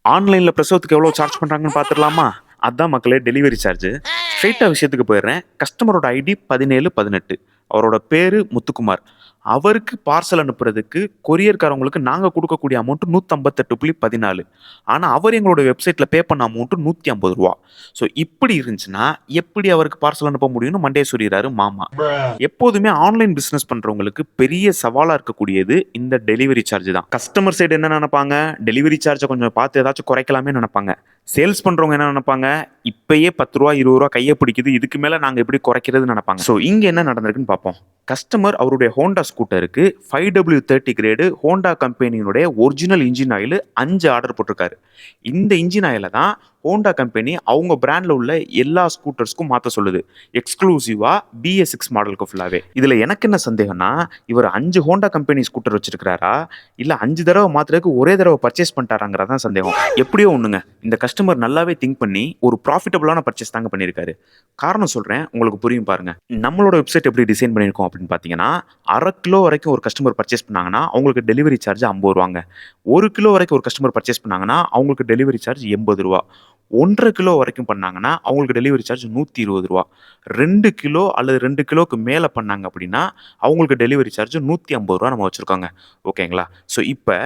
ஆன்லைன்ல பிரசவத்துக்கு எவ்வளோ சார்ஜ் பண்றாங்கன்னு பார்த்துடலாமா? அதான் மக்களே டெலிவரி சார்ஜ். ஸ்ட்ரெயிட்டா விஷயத்துக்கு போயிடுறேன். கஸ்டமரோட ஐடி 1718. அவரோட பேரு முத்துக்குமார். அவருக்கு பார்சல் அனுப்புறதுக்கு கொரியர்காரவங்களுக்கு நாங்க குடுக்கக்கூடிய அமௌண்ட் 158.14. ஆனா, அவர் எங்களோட வெப்சைட்ல பே பண்ண அமௌண்ட் ரூ. 150. ஸோ இப்படி இருந்துச்சுன்னா, எப்படி அவருக்கு பார்சல் அனுப்ப முடியும்னு மண்டைய சொறிறாரு மாமா. எப்போதுமே ஆன்லைன் பிசினஸ் பண்றவங்களுக்கு பெரிய சவாலா இருக்கக்கூடியது இந்த டெலிவரி சார்ஜ் தான். கஸ்டமர் சைடு என்ன நினைப்பாங்க? டெலிவரி சார்ஜ கொஞ்சம் பார்த்து ஏதாச்சும் குறைக்கலாமே நினைப்பாங்க. சேல்ஸ் பண்றவங்க என்ன நினைப்பாங்க? இப்பயே ரூ. 10 ரூ. 20 கைய பிடிக்குது. இதுக்கு மேல நாங்க எப்படி குறைக்கிறதுன்னு நினைப்பாங்க. ஸோ இங்க என்ன நடந்திருக்குன்னு பார்ப்போம். கஸ்டமர் அவருடைய ஹோண்டா ஸ்கூட்டருக்கு 5W30 கிரேடு ஹோண்டா கம்பெனியினுடைய ஒரிஜினல் இன்ஜின் ஆயில் 5 ஆர்டர் போட்டிருக்காரு. இந்த இன்ஜின் ஆயில தான் ஹோண்டா கம்பெனி அவங்க பிராண்ட்ல உள்ள எல்லா ஸ்கூட்டர்ஸ்க்கும் மாத்த சொல்லுது. எக்ஸ்க்ளூசிவா BS6 மாடலுக்கு ஃபுல்லாவே. இதுல எனக்கு என்ன சந்தேகம்னா, இவர் 5 ஹோண்டா கம்பெனி ஸ்கூட்டர் வச்சிருக்காரா? இல்ல 5 தடவை மாத்துறதுக்கு ஒரே தடவை பர்ச்சேஸ் பண்ணிட்டாராங்கிறதா சந்தேகம். எப்படியோ ஒண்ணுங்க. இந்த கஸ்டமர் நல்லாவே திங்க் பண்ணி ஒரு ப்ராஃபிட்டபிளான பர்ச்சேஸ் தாங்க பண்ணியிருக்காரு. காரணம் சொல்றேன், உங்களுக்கு புரியும் பாருங்க. நம்மளோட வெப்சைட் எப்படி டிசைன் பண்ணியிருக்கோம் அப்படின்னு பார்த்தீங்கன்னா, 1/2 கிலோ வரைக்கும் ஒரு கஸ்டமர் பர்ச்சேஸ் பண்ணாங்கன்னா, அவங்களுக்கு டெலிவரி சார்ஜ் ரூ. 50. 1 கிலோ வரைக்கும் ஒரு கஸ்டமர் பர்ச்சேஸ் பண்ணாங்கன்னா, அவங்களுக்கு டெலிவரி சார்ஜ் ரூ. 80. 1 1/2 கிலோ வரைக்கும் பண்ணாங்கன்னா, அவங்களுக்கு டெலிவரி சார்ஜ் ரூ. 120. 2 கிலோ அல்லது 2 கிலோக்கு மேல பண்ணாங்க அப்படின்னா, அவங்களுக்கு டெலிவரி சார்ஜ் ரூ. 150 நம்ம வச்சிருக்கோங்க. ஓகேங்களா? ஸோ இப்ப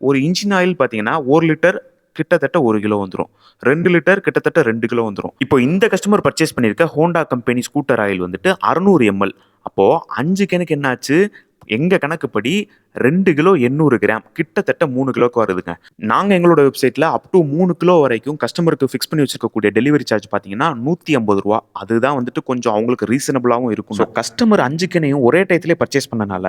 ஒரு இன்ஜின் ஆயில் பார்த்தீங்கன்னா, 1 லிட்டர் கிட்டத்தட்ட 1 கிலோ வந்துரும். 2 லிட்டர் கிட்டத்தட்ட 2 கிலோ வந்துரும். இப்போ இந்த கஸ்டமர் பர்ச்சேஸ் பண்ணியிருக்க ஹோண்டா கம்பெனி ஸ்கூட்டர் ஆயில் வந்துட்டு 600 ml. அப்போ 5 கேனுக்கு என்ன ஆச்சு? எங்க கணக்குப்படி 2 கிலோ 800 கிராம் கிட்டத்தட்ட 3 கிலோக்கு வருதுங்க. நாங்க எங்களோட வெப்சைட்ல அப் டு 3 கிலோ வரைக்கும் கஸ்டமருக்கு ஃபிக்ஸ் பண்ணி வச்சிருக்கக்கூடிய டெலிவரி சார்ஜ் பார்த்தீங்கன்னா ரூ. 150. அதுதான் வந்துட்டு கொஞ்சம் அவங்களுக்கு ரீசனபிளாவும் இருக்கும். ஸோ கஸ்டமர் 5 கேனையும் ஒரே டயத்திலே பர்ச்சேஸ் பண்ணனால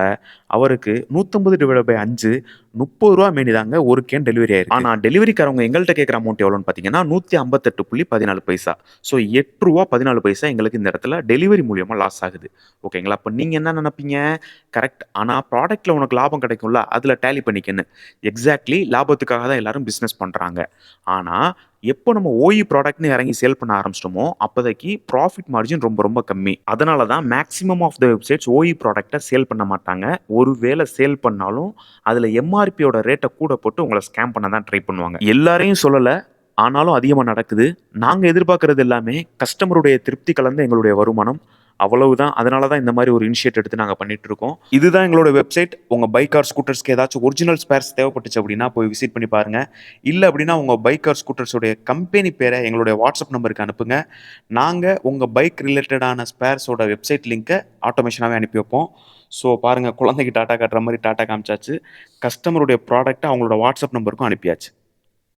அவருக்கு 150/5 ரூ. 30 மேனிதாங்க ஒரு கேன் டெலிவரி ஆயிருக்கு. ஆனா டெலிவரிக்காரவங்க எங்கள்ட்ட கேட்குற அமௌண்ட் எவ்வளோன்னு பார்த்தீங்கன்னா 158.14 ஸோ ரூ. 8.14 எங்களுக்கு இந்த இடத்துல டெலிவரி மூலியமா லாஸ் ஆகுது. ஓகேங்களா? அப்ப நீங்க என்ன நினைப்பீங்க? கரெக்ட். ஆனா ப்ராடக்ட்ல உனக்கு லாபம் கிடைக்கும்ல, அதுல டேலி பண்ணிக்கன்னு. எக்ஸாக்ட்லி லாபத்துக்காக தான் எல்லாரும் பிசினஸ் பண்றாங்க. ஆனா எப்போ நம்ம OE ப்ராடக்ட்னு இறங்கி சேல் பண்ண ஆரம்பிச்சிட்டோமோ, அப்போதைக்கு ப்ராஃபிட் மார்ஜின் ரொம்ப ரொம்ப கம்மி. அதனால தான் maximum of the websites OE ப்ராடக்ட்ட சேல் பண்ண மாட்டாங்க. ஒருவேளை சேல் பண்ணாலும் அதுல MRPயோட ரேட்ட கூட போட்டு உங்கள ஸ்கேம் பண்ண தான் ட்ரை பண்ணுவாங்க. எல்லாரையும் சொல்லல. ஆனாலும் அதிகமா நடக்குது. நாங்க எதிர்பார்க்கிறது எல்லாமே கஸ்டமருடைய திருப்தி கலந்த எங்களுடைய வருமானம். அவ்வளவுதான். அதனால தான் இந்த மாரி ஒரு இனிஷியேட் எடுத்து நாங்க பண்ணிட்டு இருக்கோம். இதுதான் எங்களோட வெப்சைட். உங்க பைக் ஆர் ஸ்கூட்டர்ஸ்க்கு ஏதாச்சும் ஒரிஜினல் ஸ்பேர்ஸ் தேவைப்பட்டுச்சு அப்படின்னா போய் விசிட் பண்ணி பாருங்க. இல்ல அப்படின்னா உங்க பைக் ஆர் ஸ்கூட்டர்ஸோட கம்பெனி பேரை எங்களுடைய வாட்ஸ்அப் நம்பருக்கு அனுப்புங்க. நாங்க உங்க பைக் ரிலேட்டடான ஸ்பேர்ஸோட வெப்சைட் லிங்க்க ஆட்டோமேஷனாவே அனுப்பி வைப்போம். ஸோ பாருங்க, குழந்தைக்கு டாட்டா காட்டுற மாரி டாட்டா காமிச்சாச்சு. கஸ்டமருடைய ப்ராடக்ட்ட அவங்களோட வாட்ஸ்அப் நம்பருக்கும் அனுப்பியாச்சு.